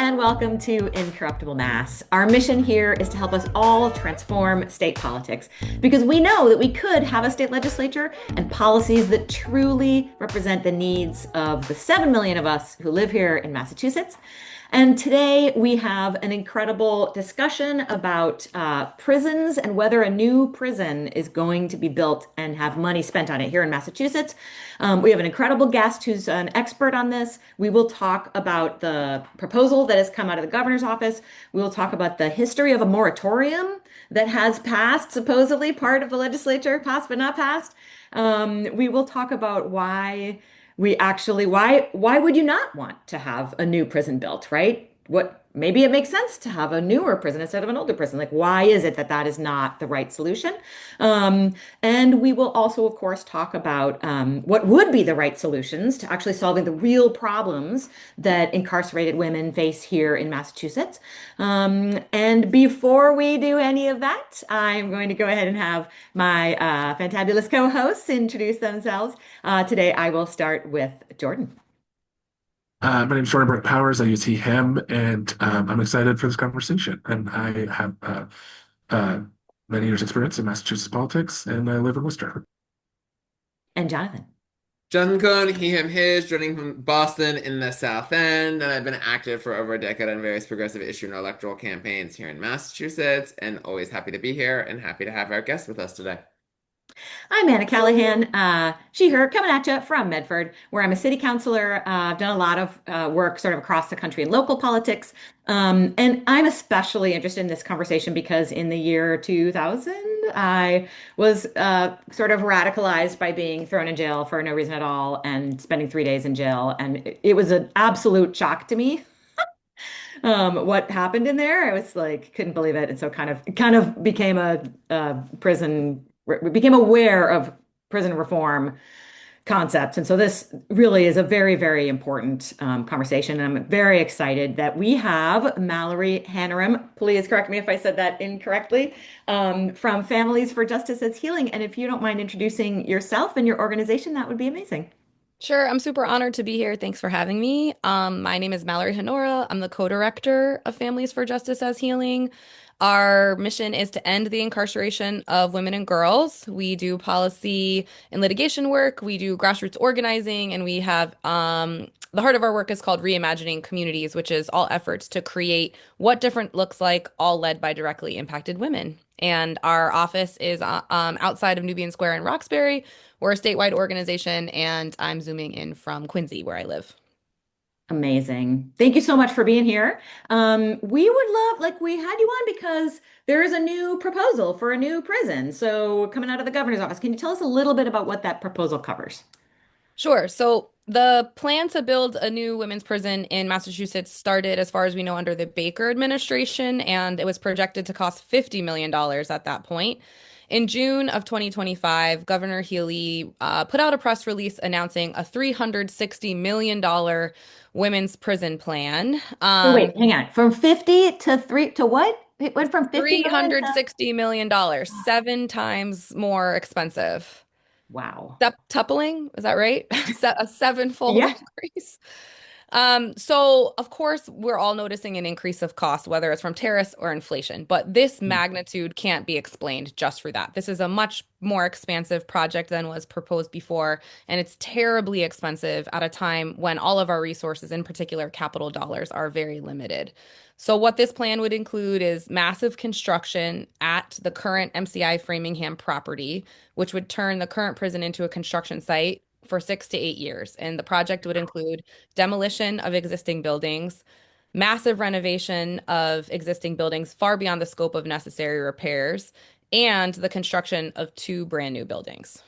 and welcome to Incorruptible Mass. Our mission here is to help us all transform state politics because we know that we could have a state legislature and policies that truly represent the needs of the 7 million of us who live here in Massachusetts. And today we have an incredible discussion about prisons and whether a new prison is going to be built and have money spent on it here in Massachusetts. We have an incredible guest who's an expert on this. We will talk about the proposal that has come out of the governor's office. We will talk about the history of a moratorium that has passed, supposedly part of the legislature, passed but not passed. We will talk about why would you not want to have a new prison built, right? Maybe it makes sense to have a newer prison instead of an older prison. Like, why is it that that is not the right solution? And we will also, of course, talk about what would be the right solutions to actually solving the real problems that incarcerated women face here in Massachusetts. And before we do any of that, I'm going to go ahead and have my fantabulous co-hosts introduce themselves. Today, I will start with Jordan. My name is Jordan Brett Powers. I use he, him, and I'm excited for this conversation. And I have uh, many years' experience in Massachusetts politics, and I live in Worcester. And Jonathan. Jonathan Cohn, he, him, his, joining from Boston in the South End, and I've been active for over a decade on various progressive issue and electoral campaigns here in Massachusetts, and always happy to be here and happy to have our guest with us today. I'm Anna Callahan, she, her, coming at you from Medford, where I'm a city councilor. I've done a lot of work sort of across the country in local politics. And I'm especially interested in this conversation because in the year 2000, I was sort of radicalized by being thrown in jail for no reason at all and spending 3 days in jail. And it was an absolute shock to me. What happened in there? I was like, couldn't believe it. And so kind of became a prison we became aware of prison reform concepts. And so this really is a very, very important conversation. And I'm very excited that we have Mallory Hanora. Please correct me if I said that incorrectly, from Families for Justice as Healing. And if you don't mind introducing yourself and your organization, that would be amazing. Sure, I'm super honored to be here. Thanks for having me. My name is Mallory Hanora. I'm the co-director of Families for Justice as Healing. Our mission is to end the incarceration of women and girls. We do policy and litigation work. We do grassroots organizing, and we have the heart of our work is called Reimagining Communities, which is all efforts to create what different looks like, all led by directly impacted women. And our office is outside of Nubian Square in Roxbury. We're a statewide organization, and I'm zooming in from Quincy, where I live. Amazing. Thank you so much for being here. We would love, like, we had you on because there is a new proposal for a new prison. So, coming out of the governor's office, can you tell us a little bit about what that proposal covers? Sure. So the plan to build a new women's prison in Massachusetts started, as far as we know, under the Baker administration, and it was projected to cost $50 million at that point. In June of 2025, Governor Healy put out a press release announcing a $360 million women's prison plan. Oh, wait, hang on. From 50 to 3 to what? It went from 50 million to $360 million, 7 times more expensive. wow. Septupling, is that right? A sevenfold Yeah. increase. So of course we're all noticing an increase of cost, whether it's from tariffs or inflation, but this magnitude can't be explained just for that. This is a much more expansive project than was proposed before, and it's terribly expensive at a time when all of our resources, in particular capital dollars, are very limited. So what this plan would include is massive construction at the current MCI Framingham property, which would turn the current prison into a construction site for 6 to 8 years. And the project would include demolition of existing buildings, massive renovation of existing buildings far beyond the scope of necessary repairs, and the construction of 2 brand new buildings.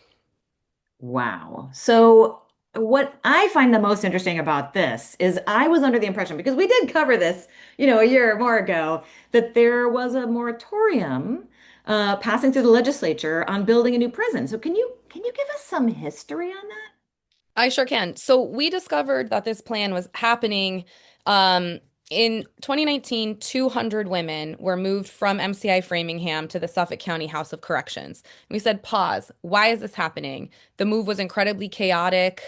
Wow. So, what I find the most interesting about this is I was under the impression, because we did cover this, a year or more ago, that there was a moratorium passing through the legislature on building a new prison. So, can you give us some history on that? I sure can. So we discovered that this plan was happening In 2019, 200 women were moved from MCI Framingham to the Suffolk County House of Corrections. We said, pause. Why is this happening? The move was incredibly chaotic,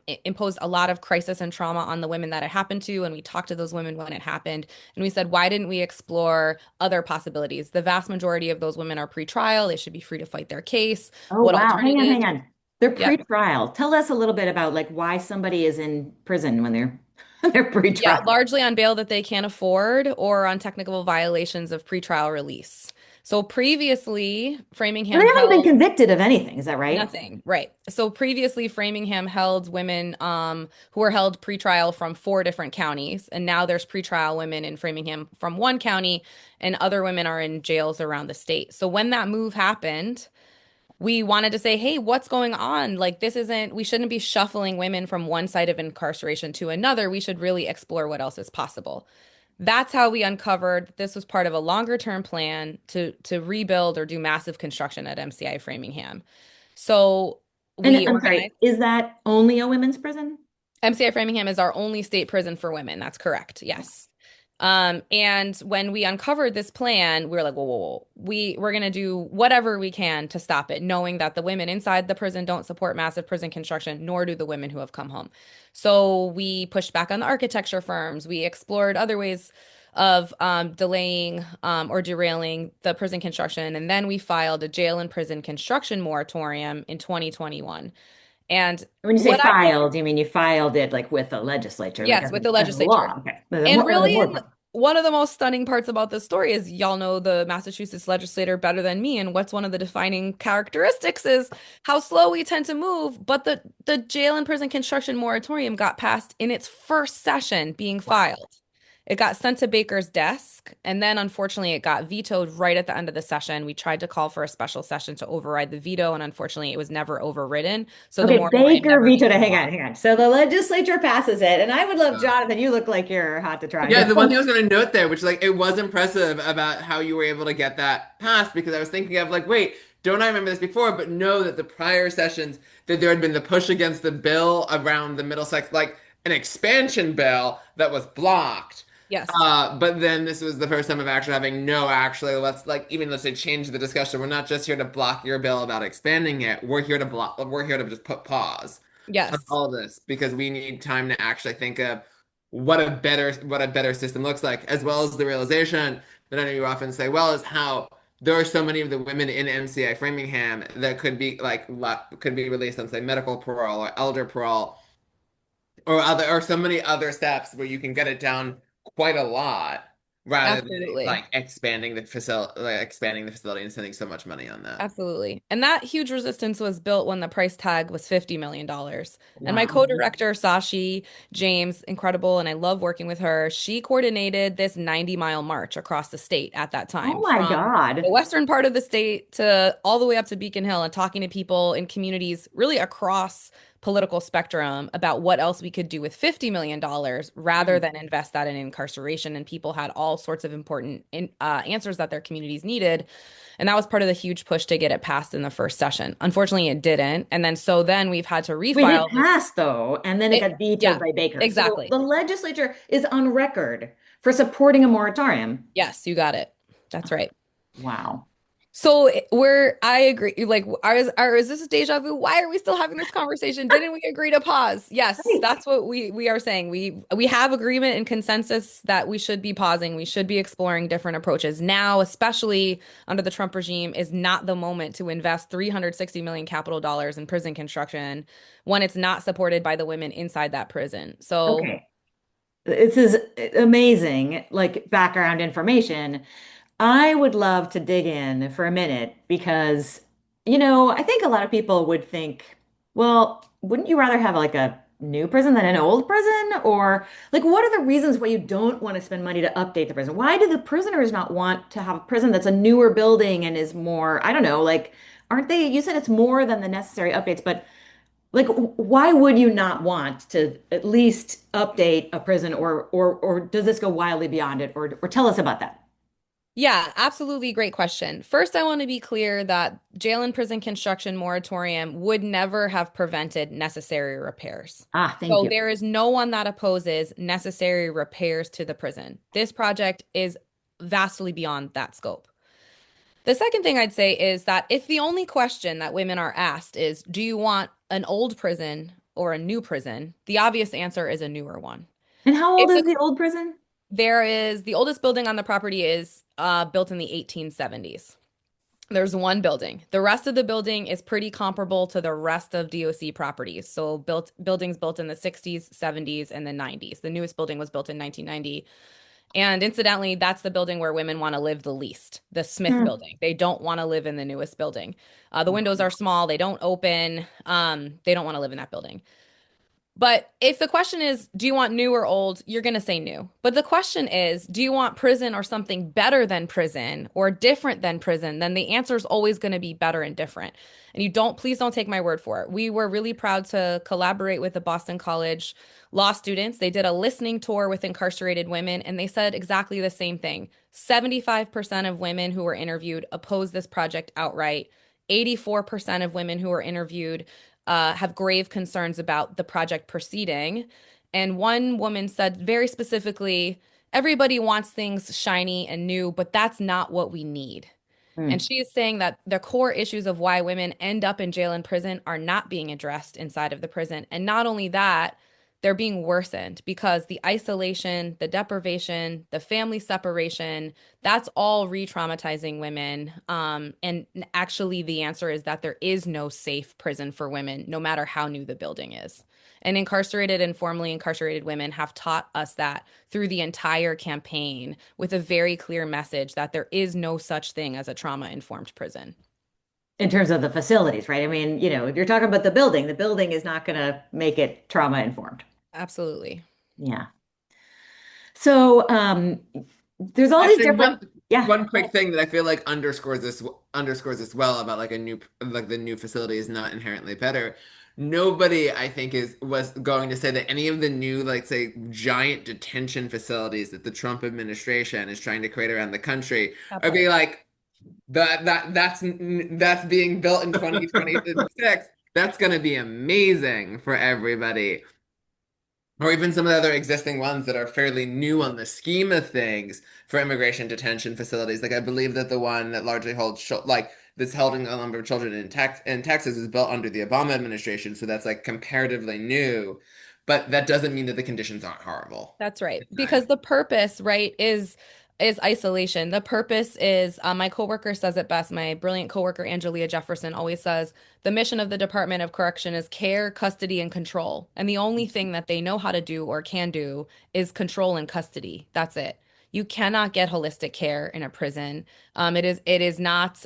it imposed a lot of crisis and trauma on the women that it happened to. And we talked to those women when it happened. And we said, why didn't we explore other possibilities? The vast majority of those women are pretrial. They should be free to fight their case. Oh, What wow. Hang on, alternatives? hang on. They're Yep. pre-trial. Tell us a little bit about like why somebody is in prison when they're they're Yeah, pre-trial. largely on bail that they can't afford or on technical violations of pretrial release. So previously, But they Framingham haven't been held convicted of anything, is that right? nothing. Right. So previously, Framingham held women who were held pretrial from 4 different counties, and now there's pretrial women in Framingham from 1 county, and other women are in jails around the state. So when that move happened, we wanted to say, hey, what's going on? Like, this isn't, we shouldn't be shuffling women from one side of incarceration to another. We should really explore what else is possible. That's how we uncovered this was part of a longer term plan to rebuild or do massive construction at MCI Framingham. So And we I'm sorry, organized. is that only a women's prison? MCI Framingham is our only state prison for women. That's correct. Yes. And when we uncovered this plan, we were like, whoa, whoa, whoa. We're gonna do whatever we can to stop it, knowing that the women inside the prison don't support massive prison construction, nor do the women who have come home. So we pushed back on the architecture firms. We explored other ways of delaying or derailing the prison construction. And then we filed a jail and prison construction moratorium in 2021. And When you say what I think, filed, you mean you filed it like with the legislature, like yes, as with the as a legislature. law. Okay. And As a really, board. one of the most stunning parts about this story is y'all know the Massachusetts legislator better than me. And what's one of the defining characteristics is how slow we tend to move. But the jail and prison construction moratorium got passed in its first session being Wow. filed. It got sent to Baker's desk, and then unfortunately, it got vetoed right at the end of the session. We tried to call for a special session to override the veto, and unfortunately, it was never overridden. So the Okay, moratorium Baker never vetoed it. became Hang law. on, hang on. So the legislature passes it, and I would love Uh, Jonathan. You look like you're hot to try. Yeah, Go. the one thing I was going to note there, which like it was impressive about how you were able to get that passed, because I was thinking of like, wait, don't I remember this before? But know that the prior sessions that there had been the push against the bill around the Middlesex, like an expansion bill that was blocked. Yes, But then this was the first time of actually having no, actually, let's say change the discussion. We're not just here to block your bill about expanding it. We're here to just put pause on yes, all of this because we need time to actually think of what a better system looks like, as well as the realization that I know you often say, well, is how there are so many of the women in MCI Framingham that could be released on say medical parole or elder parole or so many other steps where you can get it down quite a lot rather than absolutely. like expanding the facility and spending so much money on that. Absolutely. And that huge resistance was built when the price tag was $50 million. And my Wow. co-director, Sashi James, incredible, and I love working with her. She coordinated this 90-mile march across the state at that Oh time, my from God. the western part of the state to all the way up to Beacon Hill and talking to people in communities really across political spectrum about what else we could do with $50 million rather Mm. than invest that in incarceration. And people had all sorts of important answers that their communities needed. And that was part of the huge push to get it passed in the first session. Unfortunately, it didn't. And then so then we've had to Wait, it refile this. passed though, and then it got Yeah, vetoed by Baker. So exactly. the legislature is on record for supporting a moratorium. Yes, you got it. That's right. Wow. So I agree. Like, is this a deja vu? Why are we still having this conversation? Didn't we agree to pause? Yes, Right. that's what we are saying. We have agreement and consensus that we should be pausing. We should be exploring different approaches. Now, especially under the Trump regime, is not the moment to invest 360 million capital dollars in prison construction when it's not supported by the women inside that prison. So, Okay. This is amazing, like background information. I would love to dig in for a minute because, I think a lot of people would think, well, wouldn't you rather have like a new prison than an old prison? Or like, what are the reasons why you don't want to spend money to update the prison? Why do the prisoners not want to have a prison that's a newer building and is more, I don't know, like, aren't they, you said it's more than the necessary updates, but like, why would you not want to at least update a prison or does this go wildly beyond it? Or tell us about that. Yeah, absolutely great question. First, I want to be clear that jail and prison construction moratorium would never have prevented necessary repairs. Ah, thank So you. there is no one that opposes necessary repairs to the prison. This project is vastly beyond that scope. The second thing I'd say is that if the only question that women are asked is, do you want an old prison or a new prison? The obvious answer is a newer one. And how old If is the the old prison? There is the oldest building on the property is built in the 1870s. There's one building. The rest of the building is pretty comparable to the rest of DOC properties. So buildings built in the 60s, 70s, and the 90s. The newest building was built in 1990. And incidentally, that's the building where women want to live the least, the Smith Hmm. building. They don't want to live in the newest building. The windows are small, they don't open. They don't want to live in that building. But if the question is, do you want new or old? You're going to say new. But the question is, do you want prison or something better than prison or different than prison? Then the answer is always going to be better and different. And please don't take my word for it. We were really proud to collaborate with the Boston College law students. They did a listening tour with incarcerated women, and they said exactly the same thing. 75% of women who were interviewed opposed this project outright. 84% of women who were interviewed have grave concerns about the project proceeding. And one woman said very specifically, everybody wants things shiny and new, but that's not what we need. And Hmm. she is saying that the core issues of why women end up in jail and prison are not being addressed inside of the prison. And not only that, they're being worsened because the isolation, the deprivation, the family separation, that's all re-traumatizing women. And actually, the answer is that there is no safe prison for women, no matter how new the building is. And incarcerated and formerly incarcerated women have taught us that through the entire campaign with a very clear message that there is no such thing as a trauma-informed prison. In terms of the facilities, right? I mean, you're talking about the building. The building is not going to make it trauma informed. Absolutely. Yeah. So, there's all these Actually, different, yeah. one quick thing that I feel like underscores this well about like the new facility is not inherently better. Nobody, I think, is was going to say that any of the new, like, say, giant detention facilities that the Trump administration is trying to create around the country That are part. be like that's being built in 2026. That's going to be amazing for everybody. Or even some of the other existing ones that are fairly new on the scheme of things for immigration detention facilities. Like I believe that the one that largely holds like that's holding a number of children in Texas is built under the Obama administration, so that's like comparatively new. But that doesn't mean that the conditions aren't horrible. That's right. Because the purpose, right, is isolation. The purpose is my coworker says it best. My brilliant coworker Angelia Jefferson always says the mission of the Department of Correction is care, custody, and control. And the only thing that they know how to do or can do is control and custody. That's it. You cannot get holistic care in a prison. It is not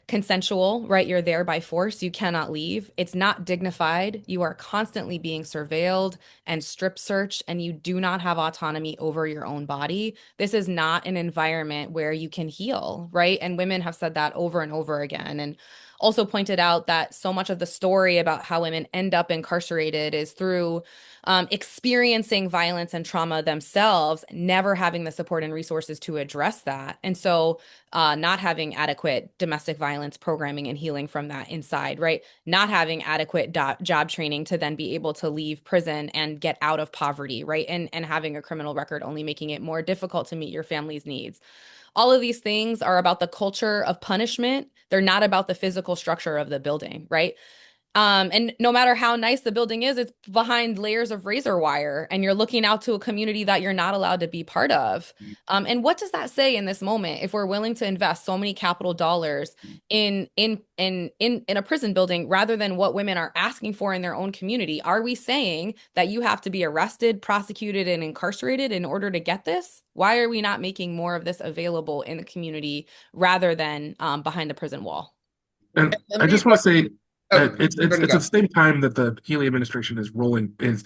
consensual, right? You're there by force. You cannot leave. It's not dignified. You are constantly being surveilled and strip searched, and you do not have autonomy over your own body. This is not an environment where you can heal, right? And women have said that over and over again. And also pointed out that so much of the story about how women end up incarcerated is through experiencing violence and trauma themselves, never having the support and resources to address that. And so, not having adequate domestic violence programming and healing from that inside, right? Not having adequate job training to then be able to leave prison and get out of poverty, right? And having a criminal record only making it more difficult to meet your family's needs. All of these things are about the culture of punishment. They're not about the physical structure of the building, right? And no matter how nice the building is, it's behind layers of razor wire, and you're looking out to a community that you're not allowed to be part of. And what does that say in this moment if we're willing to invest so many capital dollars in a prison building rather than what women are asking for in their own community? Are we saying that you have to be arrested, prosecuted, and incarcerated in order to get this? Why are we not making more of this available in the community rather than behind the prison wall? And Let I me just want to say oh, it's at the same time that the Healy administration is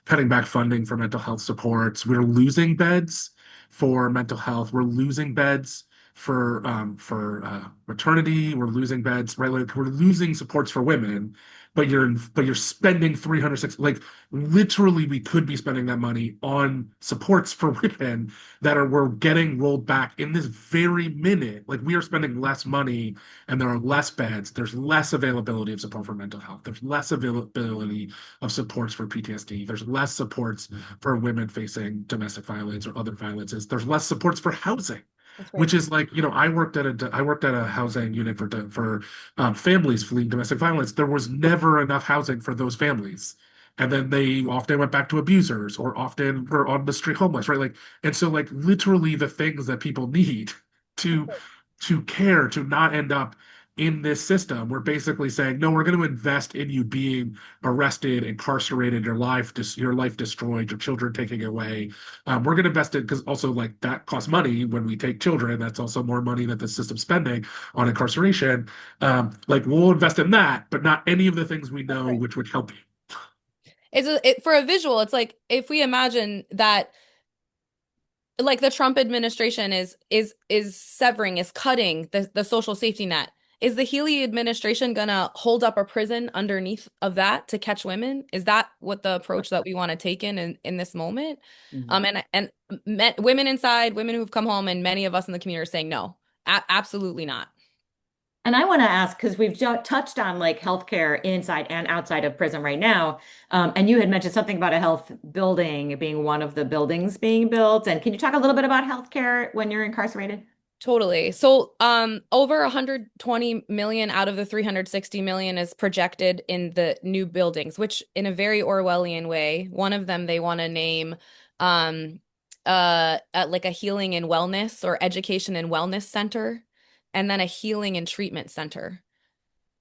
cutting back funding for mental health supports. We're losing beds for mental health. We're losing beds for maternity. We're losing beds, right? Like we're losing supports for women but you're spending 360, like literally we could be spending that money on supports for women that are we're getting rolled back in this very minute. Like we are spending less money and there are less beds, there's less availability of support for mental health, there's less availability of supports for PTSD, there's less supports for women facing domestic violence or other violences, there's less supports for housing, That's right. which is like, I worked at a housing unit for families fleeing domestic violence. There was never enough housing for those families. And then they often went back to abusers or often were on the street homeless, right? Like, and so like literally the things that people need to to care to not end up in this system, we're basically saying, no, we're going to invest in you being arrested, incarcerated, your life destroyed, your children taken away. We're going to invest in because also like that costs money when we take children. That's also more money that the system's spending on incarceration. Like we'll invest in that, but not any of the things we That's know right. which would help you. For a visual, it's like if we imagine that like the Trump administration is severing, is cutting the social safety net. Is the Healy administration gonna hold up a prison underneath of that to catch women? Is that what the approach that we want to take in this moment? Mhm. And women inside, women who've come home, and many of us in the community are saying no, absolutely not. And I want to ask, because we've touched on like healthcare inside and outside of prison right now. And you had mentioned something about a health building being one of the buildings being built. And can you talk a little bit about healthcare when you're incarcerated? Totally. So, over 120 million out of the 360 million is projected in the new buildings, which in a very Orwellian way, one of them they want to name um like a healing and wellness or education and wellness center, and then a healing and treatment center,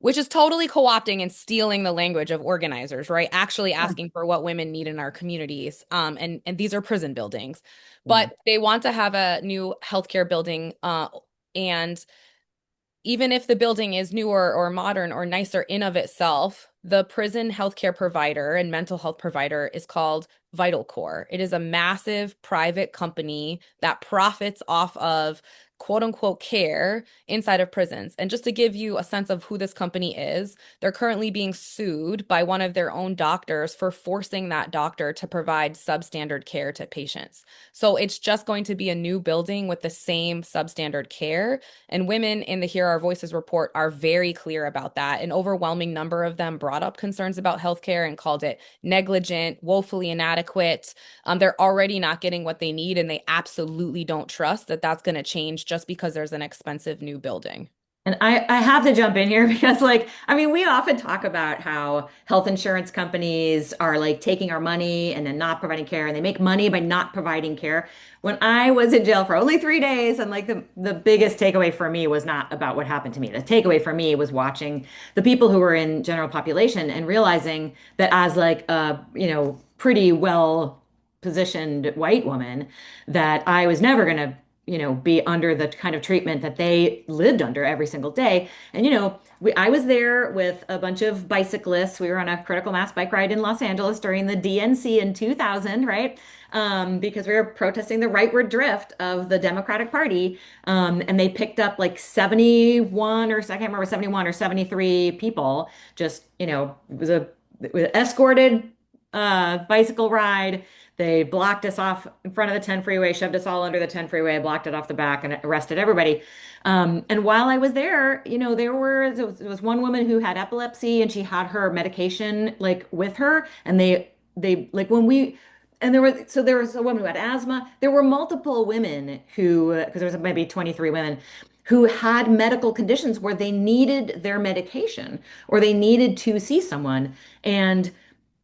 which is totally co-opting and stealing the language of organizers, right? Actually Sure. asking for what women need in our communities. And these are prison buildings, Mhm. but they want to have a new healthcare building. And even if the building is newer or modern or nicer in of itself, the prison healthcare provider and mental health provider is called Vital Core. It is a massive private company that profits off of quote unquote care inside of prisons. And just to give you a sense of who this company is, they're currently being sued by one of their own doctors for forcing that doctor to provide substandard care to patients. So it's just going to be a new building with the same substandard care, and women in the Hear Our Voices report are very clear about that. An overwhelming number of them brought up concerns about healthcare and called it negligent, woefully inadequate. They're already not getting what they need, and they absolutely don't trust that that's going to change just because there's an expensive new building. And I have to jump in here because, like, I mean, we often talk about how health insurance companies are like taking our money and then not providing care, and they make money by not providing care. When I was in jail for only 3 days, and like the biggest takeaway for me was not about what happened to me. The takeaway for me was watching the people who were in general population and realizing that as like a, pretty well positioned white woman, that I was never gonna be under the kind of treatment that they lived under every single day. And, I was there with a bunch of bicyclists. We were on a critical mass bike ride in Los Angeles during the DNC in 2000, right? Because we were protesting the rightward drift of the Democratic Party. And they picked up like 71 or I can't remember, 71 or 73 people. Just, it was escorted bicycle ride. They blocked us off in front of the 10 freeway, shoved us all under the 10 freeway, blocked it off the back, and arrested everybody. And while I was there, there was one woman who had epilepsy, and she had her medication like with her, and they like when we. And there was a woman who had asthma. There were multiple women who, because there was maybe 23 women who had medical conditions where they needed their medication or they needed to see someone. And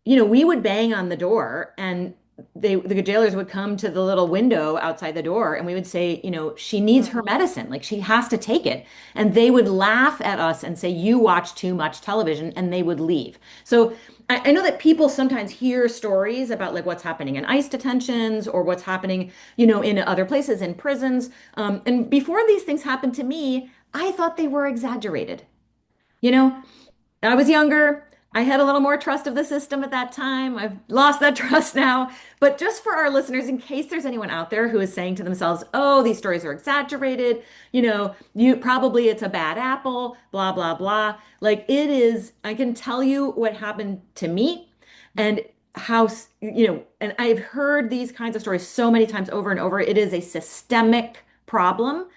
we would bang on the door and the jailers would come to the little window outside the door and we would say, she needs her medicine, like she has to take it. And they would laugh at us and say, you watch too much television, and they would leave. So I know that people sometimes hear stories about like what's happening in ICE detentions or what's happening, in other places, in prisons. And before these things happened to me, I thought they were exaggerated. You know, I was younger. I had a little more trust of the system at that time. I've lost that trust now. But just for our listeners, in case there's anyone out there who is saying to themselves, "Oh, these stories are exaggerated, you probably it's a bad apple, blah, blah, blah." Like it is, I can tell you what happened to me and how, and I've heard these kinds of stories so many times over and over. It is a systemic problem.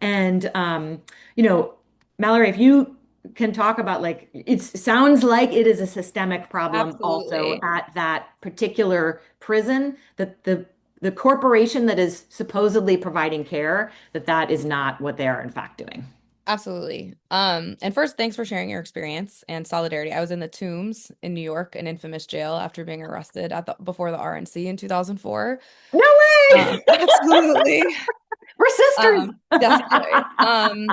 And, Mallory, if you can talk about like it sounds like it is a systemic problem also Absolutely. at that particular prison that the corporation that is supposedly providing care that is not what they are in fact doing. Absolutely. And first, thanks for sharing your experience and solidarity. I was in the Tombs in New York, an infamous jail after being arrested before the RNC in 2004. No way. Absolutely. We're sisters. Definitely.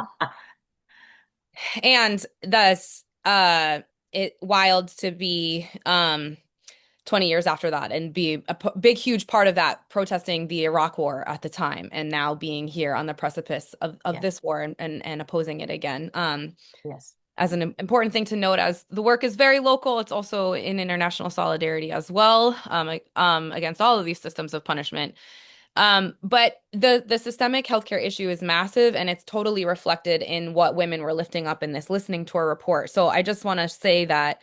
And thus, it wild to be 20 years after that and be a big, huge part of that, protesting the Iraq War at the time, and now being here on the precipice of Yes. this war and opposing it again. Yes. As an important thing to note, as the work is very local, it's also in international solidarity as well, against all of these systems of punishment. But the systemic healthcare issue is massive, and it's totally reflected in what women were lifting up in this listening tour report. So I just want to say that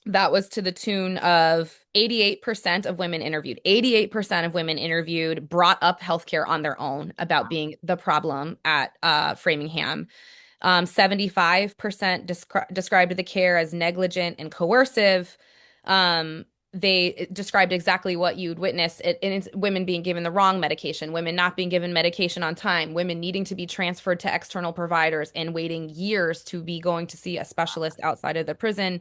that was to the tune of 88% of women interviewed. 88% of women interviewed brought up healthcare on their own about being the problem at Framingham. 75% described the care as negligent and coercive. They described exactly what you'd witness. It's women being given the wrong medication, women not being given medication on time, women needing to be transferred to external providers and waiting years to be going to see a specialist outside of the prison.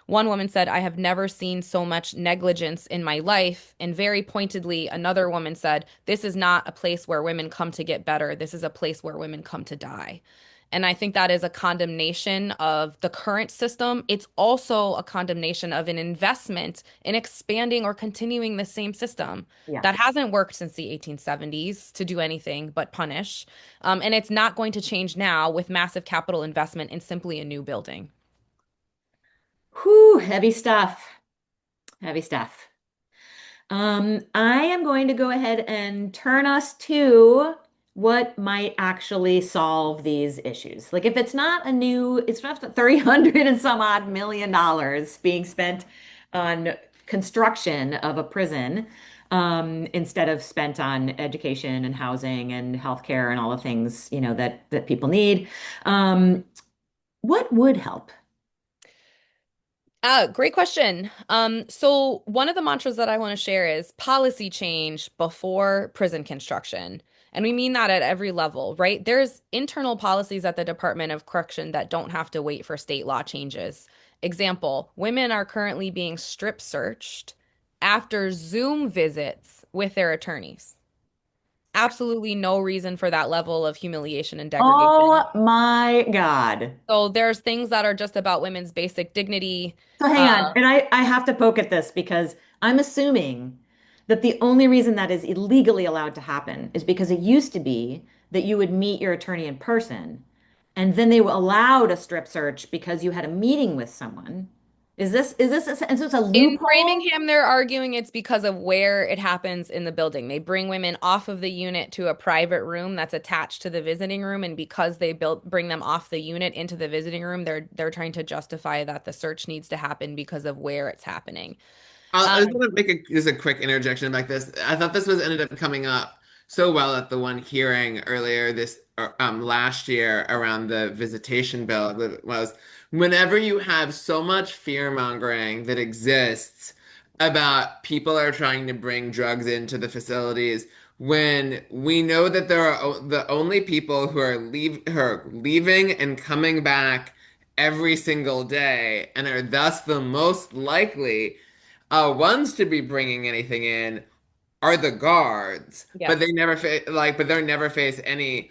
One woman said, "I have never seen so much negligence in my life." And very pointedly, another woman said, "This is not a place where women come to get better. This is a place where women come to die." And I think that is a condemnation of the current system. It's also a condemnation of an investment in expanding or continuing the same system Yeah. that hasn't worked since the 1870s to do anything but punish. And it's not going to change now with massive capital investment in simply a new building. Whew, heavy stuff. Heavy stuff. I am going to go ahead and turn us to what might actually solve these issues. Like if it's not 300 and some odd $1 million being spent on construction of a prison, instead of spent on education and housing and healthcare and all the things, that people need. What would help? Great question. So one of the mantras that I want to share is policy change before prison construction. And we mean that at every level, right? There's internal policies at the Department of Correction that don't have to wait for state law changes. Example, women are currently being strip searched after Zoom visits with their attorneys. Absolutely no reason for that level of humiliation and degradation. Oh my God. So there's things that are just about women's basic dignity. So hang Uh, on, and I have to poke at this because I'm assuming that the only reason that is illegally allowed to happen is because it used to be that you would meet your attorney in person, and then they allowed a strip search because you had a meeting with someone. Is this a In loophole? Framingham, they're arguing it's because of where it happens in the building. They bring women off of the unit to a private room that's attached to the visiting room, and because they bring them off the unit into the visiting room, they're trying to justify that the search needs to happen because of where it's happening. I Um, just want to make just a quick interjection about this. I thought this was ended up coming up so well at the one hearing earlier this last year around the visitation bill that was whenever you have so much fear mongering that exists about people are trying to bring drugs into the facilities when we know that there are the only people who are leaving and coming back every single day and are thus the most likely ones to be bringing anything in are the guards, but yes, they never face any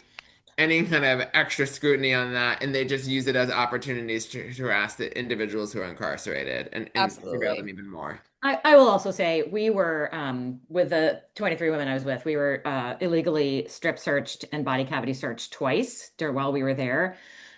kind of extra scrutiny on that, and they just use it as opportunities to harass the individuals who are incarcerated and surveil them absolutely. even more. I will also say we were with the 23 women I was with, we were illegally strip searched and body cavity searched twice while we were there.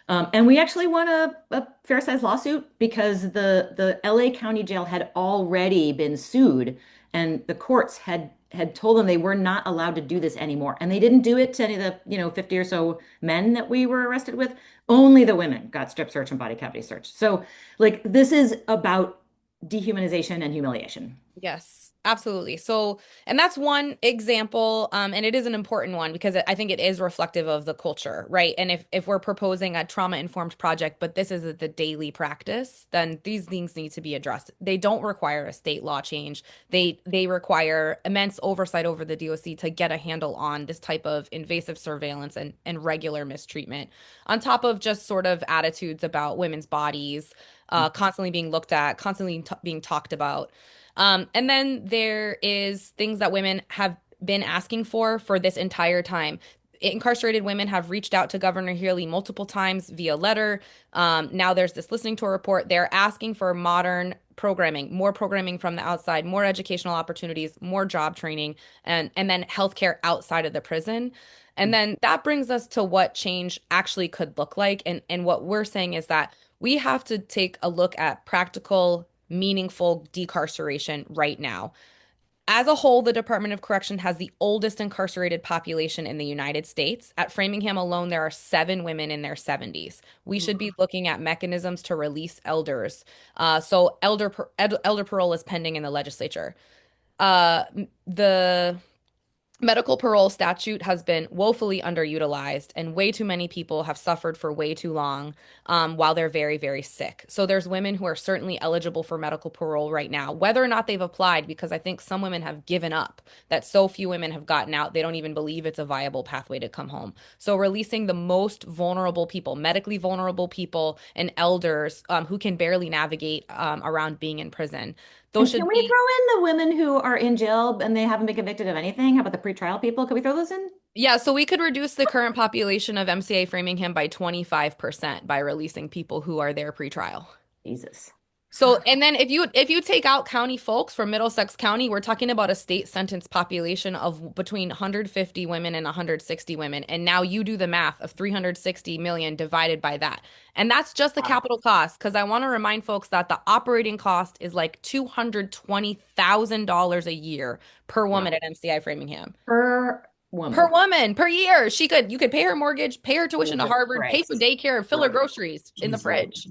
And we actually won a fair-sized lawsuit because the LA County Jail had already been sued, and the courts had told them they were not allowed to do this anymore. And they didn't do it to any of the, 50 or so men that we were arrested with. Only the women got strip search and body cavity search. So, like, this is about dehumanization and humiliation. Yes, absolutely. So, and that's one example, and it is an important one because I think it is reflective of the culture, right? And if we're proposing a trauma-informed project, but this is the daily practice, then these things need to be addressed. They don't require a state law change. They require immense oversight over the DOC to get a handle on this type of invasive surveillance and regular mistreatment, on top of just sort of attitudes about women's bodies, constantly being looked at, constantly being talked about. And then there is things that women have been asking for this entire time. Incarcerated women have reached out to Governor Healy multiple times via letter. Now there's this listening tour report. They're asking for modern programming, more programming from the outside, more educational opportunities, more job training, and then healthcare outside of the prison. And then that brings us to what change actually could look like. And what we're saying is that we have to take a look at practical, meaningful decarceration right now. As a whole, the Department of Correction has the oldest incarcerated population in the United States. At Framingham alone, there are 7 women in their 70s. We should be looking at mechanisms to release elders. So elder parole is pending in the legislature. The medical parole statute has been woefully underutilized, and way too many people have suffered for way too long while they're very, very sick. So there's women who are certainly eligible for medical parole right now, whether or not they've applied, because I think some women have given up, that so few women have gotten out, they don't even believe it's a viable pathway to come home. So releasing the most vulnerable people, medically vulnerable people, and elders who can barely navigate around being in prison. And Those can should we be. throw in the women who are in jail and they haven't been convicted of anything? How about the pretrial people? Can we throw those in? Yeah, so we could reduce the current population of MCA Framingham by 25% by releasing people who are there pretrial. Jesus. So, and then if you take out county folks from Middlesex County, we're talking about a state sentence population of between 150 women and 160 women. And now you do the math of 360 million divided by that. And that's just the Wow. capital cost, because I want to remind folks that the operating cost is like $220,000 a year per Wow. woman at MCI Framingham. Per Per woman. woman, per year. You could pay her mortgage, pay her tuition to Jesus Harvard, pay for Christ. daycare, fill her Right. groceries in the Jesus. fridge.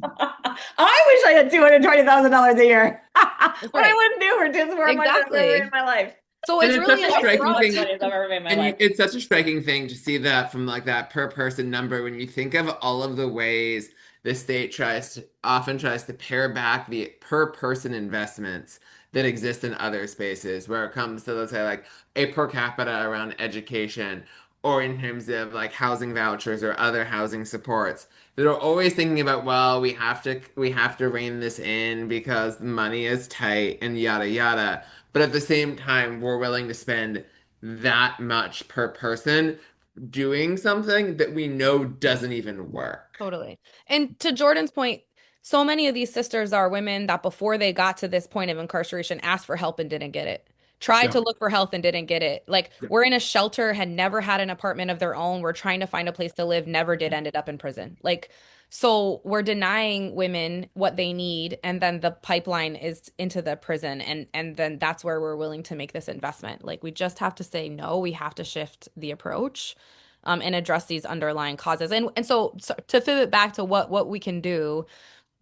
I wish I had $220,000 a year. That's What I right. wouldn't do for just more money than I've ever made in Exactly. my life. So And it's it's really such an a striking As much thing. approach. money as I've ever made in my And life. it's such a striking thing to see that from like that per person number when you think of all of the ways the state often tries to pare back the per person investments that exist in other spaces where it comes to, let's say, like a per capita around education or in terms of like housing vouchers or other housing supports. They're always thinking about, well, we have to rein this in because the money is tight and yada yada. But at the same time, we're willing to spend that much per person doing something that we know doesn't even work. Totally. And to Jordan's point, so many of these sisters are women that before they got to this point of incarceration asked for help and didn't get it. Tried Yeah. to look for help and didn't get it. Like, Yeah. we're in a shelter, had never had an apartment of their own. We're trying to find a place to live, never did, ended up in prison. Like, so we're denying women what they need, and then the pipeline is into the prison, and then that's where we're willing to make this investment. Like, we just have to say no, we have to shift the approach and address these underlying causes. And so to pivot back to what we can do,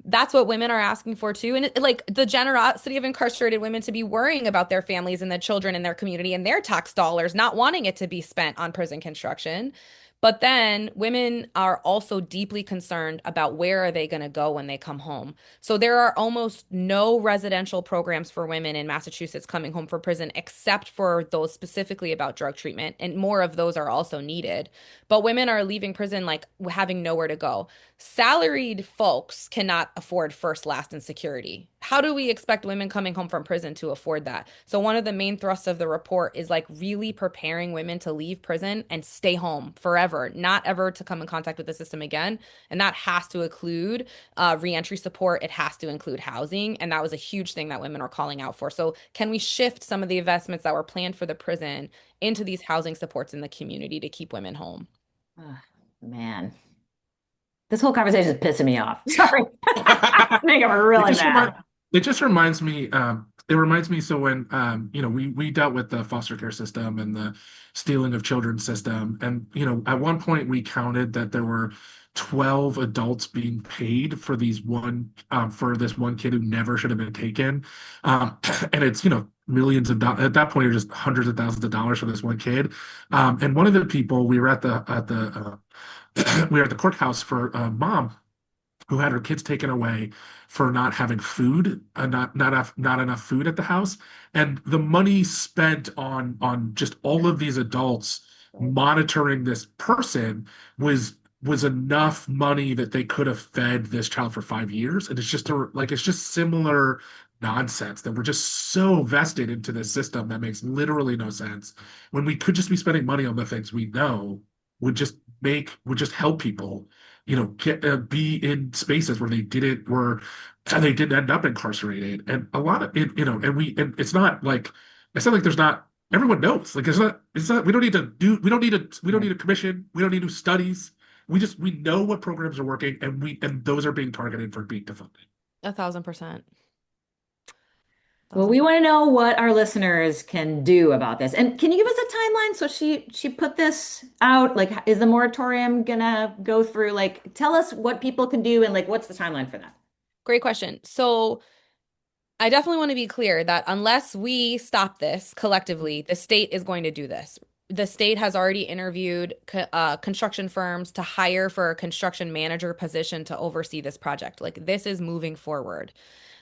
that's what women are asking for too. And like the generosity of incarcerated women to be worrying about their families and the children in their community and their tax dollars, not wanting it to be spent on prison construction. But then women are also deeply concerned about where are they going to go when they come home. So there are almost no residential programs for women in Massachusetts coming home from prison, except for those specifically about drug treatment. And more of those are also needed. But women are leaving prison like having nowhere to go. Salaried folks cannot afford first, last, and security. How do we expect women coming home from prison to afford that? So one of the main thrusts of the report is like really preparing women to leave prison and stay home forever, not ever to come in contact with the system again. And that has to include reentry support. It has to include housing. And that was a huge thing that women are calling out for. So can we shift some of the investments that were planned for the prison into these housing supports in the community to keep women home? Ah, man. This whole conversation is pissing me off. Sorry. It's making me It really just mad. reminds me, it reminds me, so when we dealt with the foster care system and the stealing of children system, and at one point we counted that there were 12 adults being paid for for this one kid who never should have been taken. And it's millions of dollars at that point, or just hundreds of thousands of dollars for this one kid. And one of the people, we were we were at the courthouse for a mom who had her kids taken away for not having food, not enough food at the house, and the money spent on just all of these adults monitoring this person was enough money that they could have fed this child for 5 years. And it's just similar nonsense that we're just so vested into this system that makes literally no sense when we could just be spending money on the things we know would just help people be in spaces where they didn't end up incarcerated. And a lot of it, and it's not like there's not, everyone knows, like it's not, we don't need a commission. We don't need to do studies. We know what programs are working, and those are being targeted for being defunded. 1,000%. Well, we want to know what our listeners can do about this. And can you give us a timeline? So she put this out. Like, is the moratorium gonna go through? Like, tell us what people can do and like what's the timeline for that? Great question. So I definitely want to be clear that unless we stop this collectively, the state is going to do this. The state has already interviewed construction firms to hire for a construction manager position to oversee this project. Like, this is moving forward.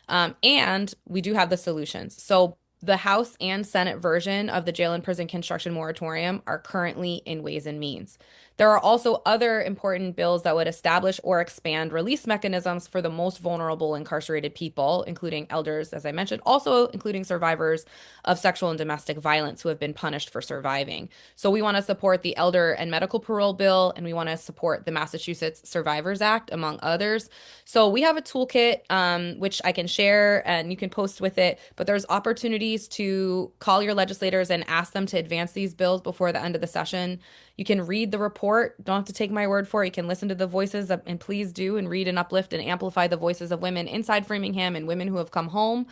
And we do have the solutions. So the House and Senate version of the jail and prison construction moratorium are currently in Ways and Means. There are also other important bills that would establish or expand release mechanisms for the most vulnerable incarcerated people, including elders, as I mentioned, also including survivors of sexual and domestic violence who have been punished for surviving. So we want to support the Elder and Medical Parole Bill, and we want to support the Massachusetts Survivors Act, among others. So we have a toolkit, which I can share and you can post with it, but there's opportunities to call your legislators and ask them to advance these bills before the end of the session. You can read the report. Don't have to take my word for it. You can listen to the voices and please do and read and uplift and amplify the voices of women inside Framingham and women who have come home,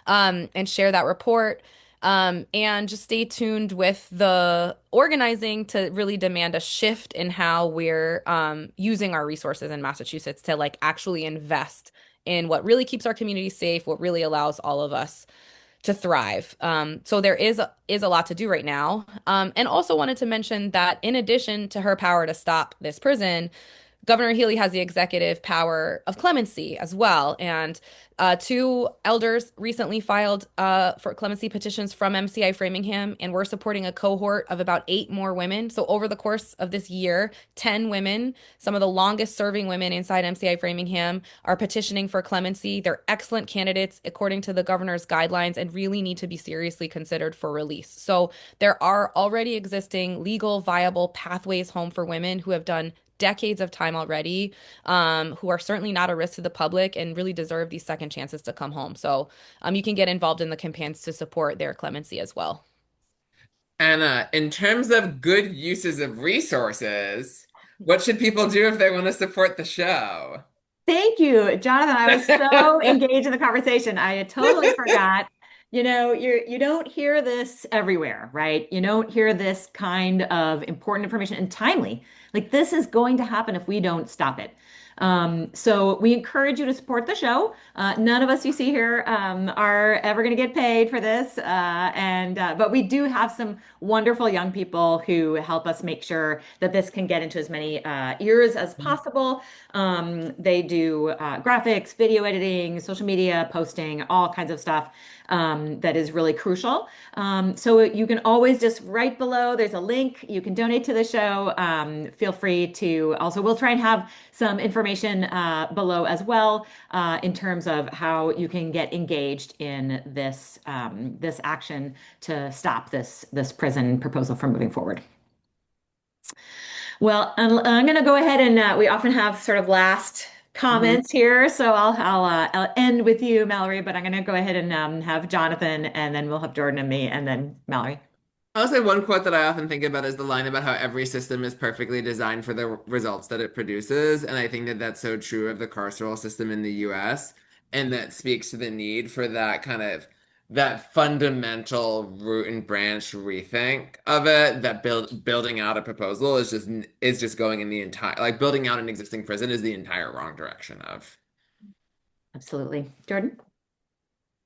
and share that report. And just stay tuned with the organizing to really demand a shift in how we're using our resources in Massachusetts to like actually invest in what really keeps our community safe, what really allows all of us to thrive. So there is a lot to do right now. And also wanted to mention that in addition to her power to stop this prison, Governor Healy has the executive power of clemency as well. And two elders recently filed for clemency petitions from MCI Framingham, and we're supporting a cohort of about 8 more women. So over the course of this year, 10 women, some of the longest serving women inside MCI Framingham, are petitioning for clemency. They're excellent candidates according to the governor's guidelines and really need to be seriously considered for release. So there are already existing legal, viable pathways home for women who have done decades of time already, who are certainly not a risk to the public and really deserve these second chances to come home. So you can get involved in the campaigns to support their clemency as well. Anna, in terms of good uses of resources, what should people do if they want to support the show? Thank you, Jonathan. I was so engaged in the conversation. I had totally forgot. You don't hear this everywhere, right? You don't hear this kind of important information and timely. Like this is going to happen if we don't stop it. So we encourage you to support the show. None of us you see here are ever going to get paid for this, but we do have some wonderful young people who help us make sure that this can get into as many ears as possible. They do graphics, video editing, social media posting, all kinds of stuff that is really crucial. So you can always just right below, there's a link. You can donate to the show. Feel free to also, we'll try and have some information below as well in terms of how you can get engaged in this action to stop this prison proposal from moving forward. Well, I'm going to go ahead and we often have sort of last comments here, so I'll end with you, Mallory, but I'm going to go ahead and have Jonathan, and then we'll have Jordan and me, and then Mallory. I'll say one quote that I often think about is the line about how every system is perfectly designed for the results that it produces. And I think that that's so true of the carceral system in the US. And that speaks to the need for that kind of that fundamental root and branch rethink of it, that building out a proposal is just going in the entire like building out an existing prison is the entire wrong direction of. Absolutely. Jordan?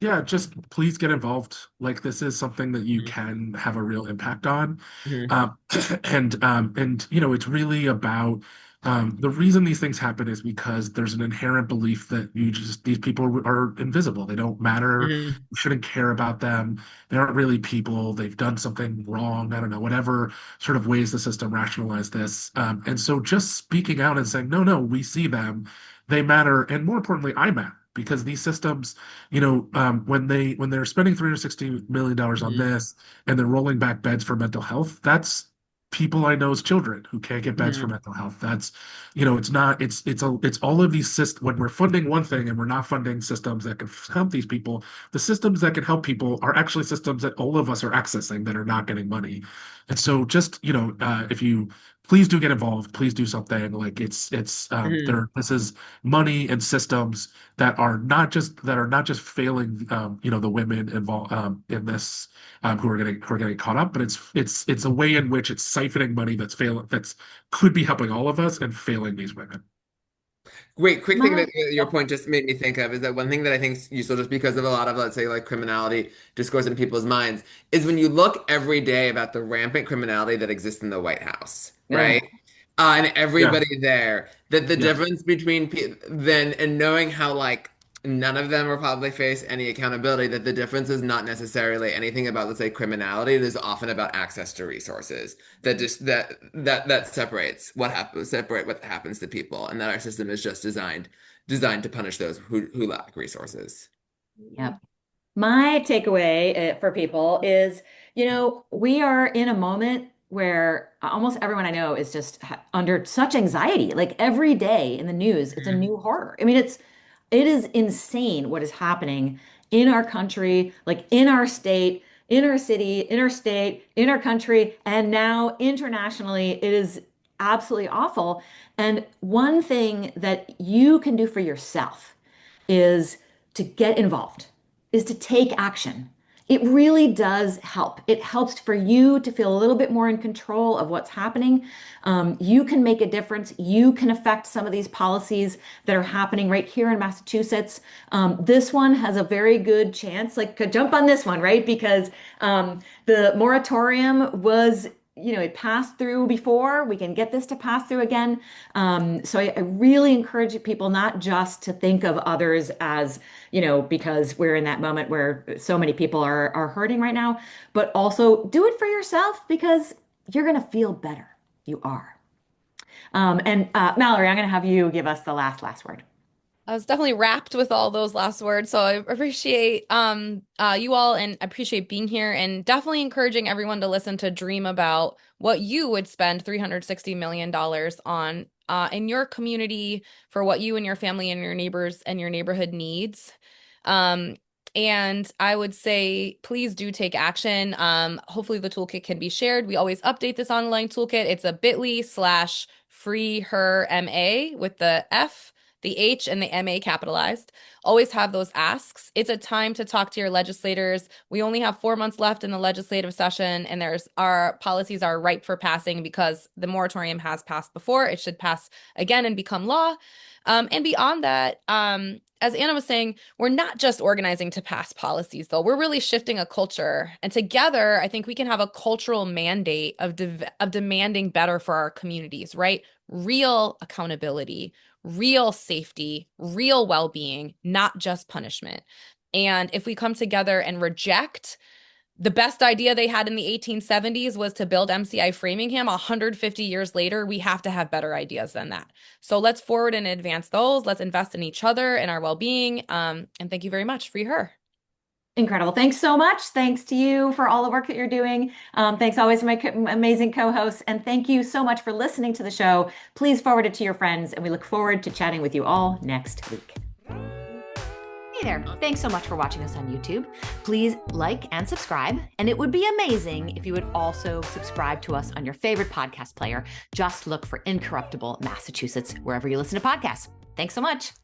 Yeah, just please get involved. Like this is something that you Mhm. can have a real impact on. Mhm. Um, and it's really about the reason these things happen is because there's an inherent belief that these people are invisible. They don't matter. Mhm. You shouldn't care about them. They aren't really people. They've done something wrong. I don't know, whatever sort of ways the system rationalize this. And so just speaking out and saying, no, no, we see them. They matter. And more importantly, I matter because these systems when they're spending $360 million on Mhm. this and they're rolling back beds for mental health, that's people I know's children who can't get beds for Mhm. mental health. That's, it's not, it's all of these systems. When we're funding one thing and we're not funding systems that can help these people, the systems that can help people are actually systems that all of us are accessing that are not getting money. And so just, if you please do get involved, please do something like Mhm. this is money and systems that are not just failing the women involved in this who are getting caught up, but it's a way in which it's siphoning money that's could be helping all of us and failing these women. Wait, quick thing My, that your oh, point just made me think of is that one thing that I think is useful just because of a lot of, let's say, like criminality discourse in people's minds is when you look every day about the rampant criminality that exists in the White House, right? ugh, And Yeah, everybody there, that the yeah. difference between then and knowing how like none of them will probably face any accountability, that the difference is not necessarily anything about, let's say, criminality. It is often about access to resources that just that separates separate what happens to people, and that our system is just designed to punish those who lack resources. yep. My takeaway for people is, we are in a moment where almost everyone I know is just under such anxiety. Like every day in the news, it's a Mhm. new horror. I mean, it is insane what is happening in our country, like in our state, in our city, in our state, in our country, and now internationally. It is absolutely awful. And one thing that you can do for yourself is to get involved, is to take action. It really does help. It helps for you to feel a little bit more in control of what's happening. You can make a difference. You can affect some of these policies that are happening right here in Massachusetts. This one has a very good chance, like, to jump on this one, right? Because the moratorium was, it passed through before. We can get this to pass through again. So I really encourage people not just to think of others as, because we're in that moment where so many people are hurting right now, but also do it for yourself because you're going to feel better. You are. And Mallory, I'm going to have you give us the last word. I was definitely wrapped with all those last words. So I appreciate you all and I appreciate being here and definitely encouraging everyone to listen to dream about what you would spend $360 million on in your community for what you and your family and your neighbors and your neighborhood needs. Um, and I would say, please do take action. Hopefully the toolkit can be shared. We always update this online toolkit. It's a bit.ly/free her MA with the F, the H, and the MA capitalized. Always have those asks. It's a time to talk to your legislators. We only have 4 months left in the legislative session, and our policies are ripe for passing because the moratorium has passed before. It should pass again and become law. And beyond that, as Anna was saying, we're not just organizing to pass policies, though. We're really shifting a culture. And together, I think we can have a cultural mandate of demanding better for our communities, right? Real accountability, real safety, real well-being, not just punishment. And if we come together and reject the best idea they had in the 1870s was to build MCI Framingham 150 years later, we have to have better ideas than that. So let's forward and advance those. Let's invest in each other and our well-being. And thank you very much. Free her. Incredible. Thanks so much. Thanks to you for all the work that you're doing. Thanks always to my amazing co-hosts. And thank you so much for listening to the show. Please forward it to your friends, and we look forward to chatting with you all next week. Hey there. Thanks so much for watching us on YouTube. Please like and subscribe. And it would be amazing if you would also subscribe to us on your favorite podcast player. Just look for Incorruptible Massachusetts wherever you listen to podcasts. Thanks so much.